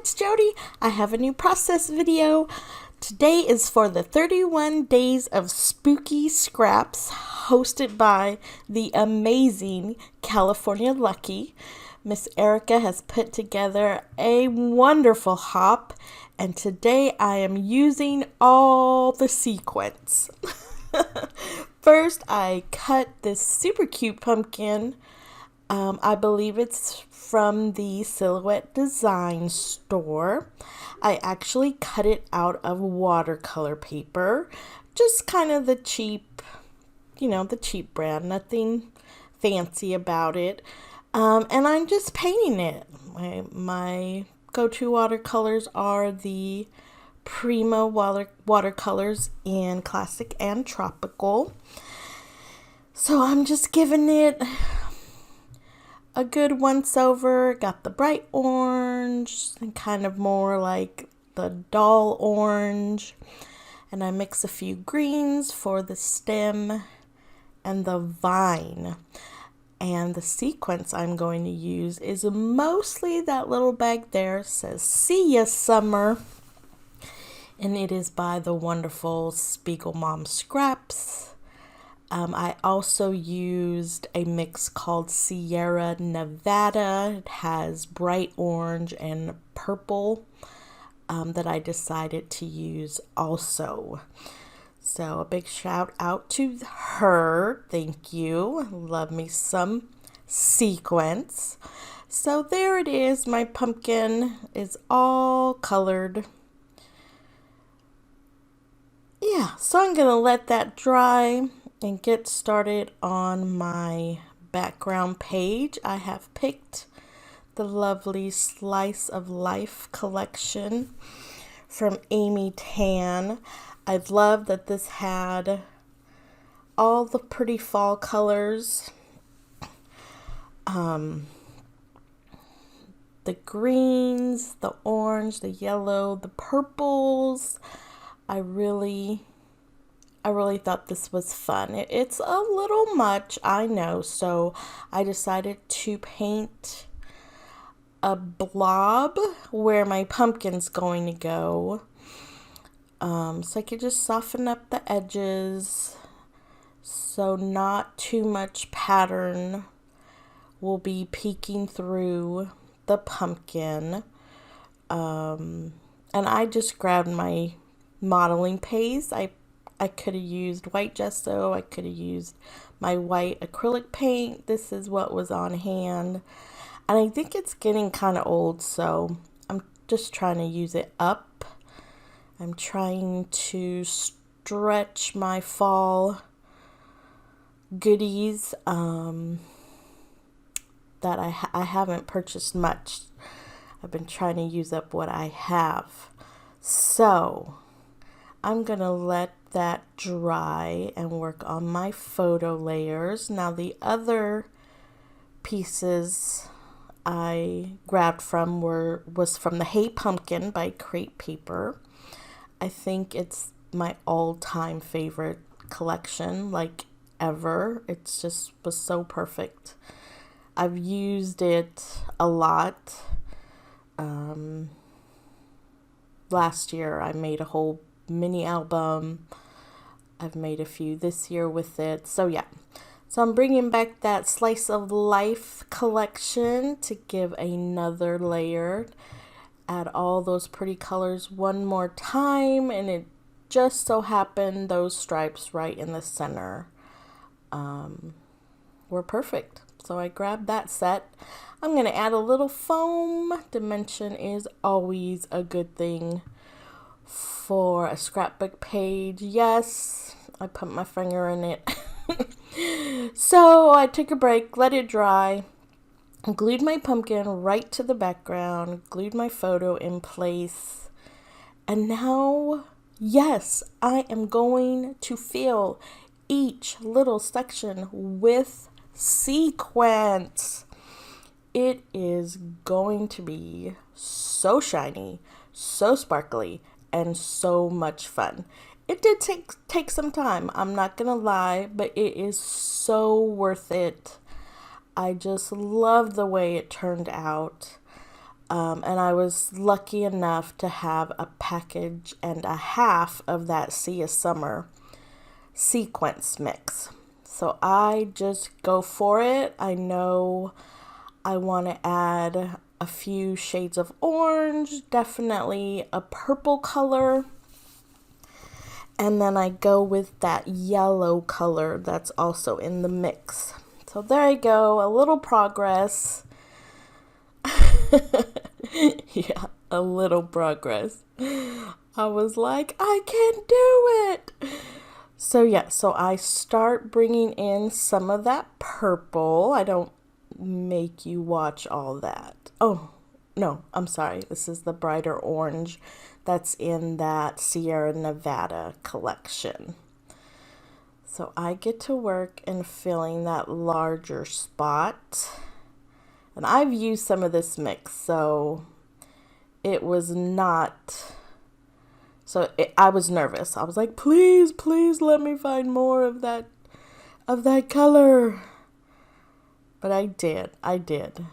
it's Jody. I have a new process video. Today is for the 31 Days of Spooky Scraps, hosted by the amazing California Lucky. Miss Erika has put together a wonderful hop, and today I am using all the sequins. First, I cut this super cute pumpkin. I believe it's from the Silhouette Design store. I actually cut it out of watercolor paper. Just kind of the cheap, the cheap brand. Nothing fancy about it. And I'm just painting it. My go-to watercolors are the Prima watercolors in Classic and Tropical. So I'm just giving it a good once over. Got the bright orange and kind of more like the dull orange. And I mix a few greens for the stem and the vine. And the sequence I'm going to use is mostly that little bag there. It says, "See ya, summer." And it is by the wonderful Spiegelmoms Scraps. I also used a mix called Sierra Nevada. It has bright orange and purple that I decided to use also. So a big shout out to her. Thank you. Love me some sequins. So there it is. My pumpkin is all colored. Yeah, so I'm going to let that dry and get started on my background page. I have picked the lovely Slice of Life collection from Amy Tan. I love that this had all the pretty fall colors. The greens, the orange, the yellow, the purples. I really thought this was fun. It's a little much, I know, so I decided to paint a blob where my pumpkin's going to go. So I could just soften up the edges so not too much pattern will be peeking through the pumpkin. And I just grabbed my modeling paste. I could have used white gesso. I could have used my white acrylic paint. This is what was on hand. And I think it's getting kind of old, so I'm just trying to use it up. I'm trying to stretch my fall goodies that I haven't purchased much. I've been trying to use up what I have. So I'm going to let that dry and work on my photo layers. Now the other pieces I grabbed from was from the Hey Pumpkin by Crate Paper. I think it's my all-time favorite collection, like ever. It's just was so perfect. I've used it a lot. Last year I made a whole mini album. I've made a few this year with it. So yeah. So I'm bringing back that Slice of Life collection to give another layer. Add all those pretty colors one more time, and it just so happened those stripes right in the center were perfect. So I grabbed that set. I'm going to add a little foam. Dimension is always a good thing for a scrapbook page. Yes, I put my finger in it. So I took a break, let it dry, glued my pumpkin right to the background, glued my photo in place, and now, yes, I am going to fill each little section with sequins. It is going to be so shiny, so sparkly, and so much fun. It did take some time, I'm not gonna lie, but it is so worth it. I just love the way it turned out. And I was lucky enough to have a package and a half of that Sea of Summer sequence mix. So I just go for it. I know I want to add a few shades of orange, definitely a purple color. And then I go with that yellow color that's also in the mix. So there I go, a little progress. Yeah, a little progress. I was like, I can do it. So yeah, so I start bringing in some of that purple. I don't make you watch all that. Oh, no, I'm sorry. This is the brighter orange that's in that Sierra Nevada collection. So I get to work in filling that larger spot. And I've used some of this mix, so it was not... I was nervous. I was like, please, please let me find more of that color. But I did.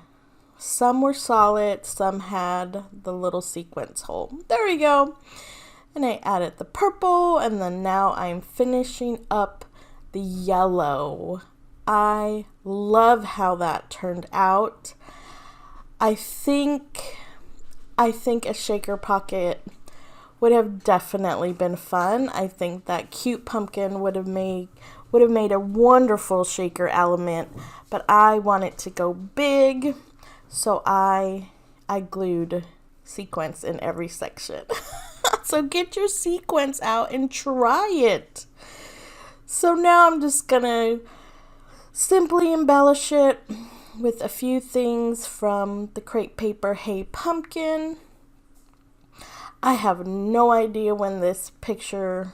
Some were solid, some had the little sequence hole. There we go. And I added the purple, and then now I'm finishing up the yellow. I love how that turned out. I think a shaker pocket would have definitely been fun. I think that cute pumpkin would have made a wonderful shaker element, but I want it to go big, so I glued sequins in every section. So get your sequins out and try it. So now I'm just gonna simply embellish it with a few things from the crepe paper Hey Pumpkin. I have no idea when this picture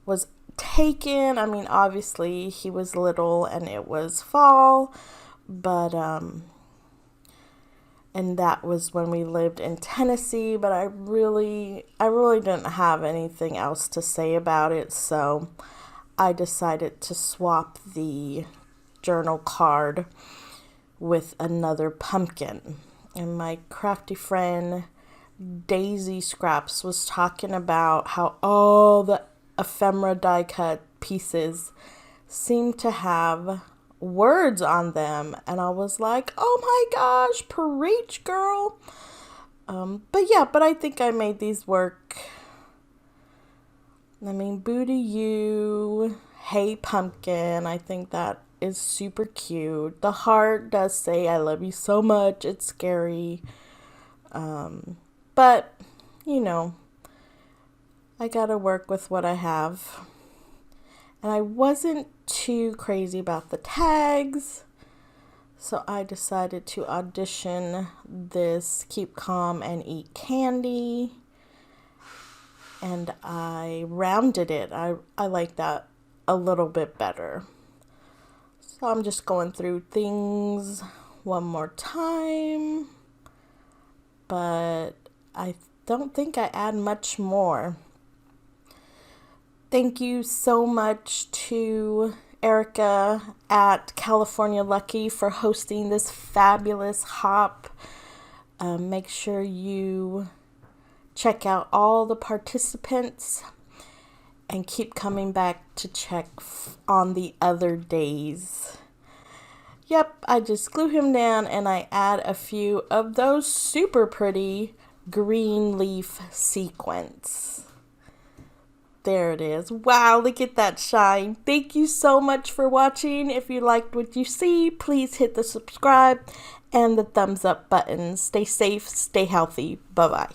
was taken. I mean, obviously he was little and it was fall, but and that was when we lived in Tennessee, but I really didn't have anything else to say about it, so I decided to swap the journal card with another pumpkin. And my crafty friend Daisies Scraps was talking about how all the ephemera die cut pieces seem to have words on them, and I was like, oh my gosh, preach, girl. But I think I made these work. I mean, booty you, Hey Pumpkin, I think that is super cute. The heart does say I love you so much. It's scary. But, you know, I gotta work with what I have. And I wasn't too crazy about the tags, so I decided to audition this Keep Calm and Eat Candy. And I rounded it. I like that a little bit better. So I'm just going through things one more time. But I don't think I add much more. Thank you so much to Erika at California Lucky for hosting this fabulous hop. Make sure you check out all the participants and keep coming back to check on the other days. Yep, I just glue him down and I add a few of those super pretty green leaf sequins. There it is. Wow, look at that shine. Thank you so much for watching. If you liked what you see, please hit the subscribe and the thumbs up button. Stay safe, stay healthy. Bye-bye.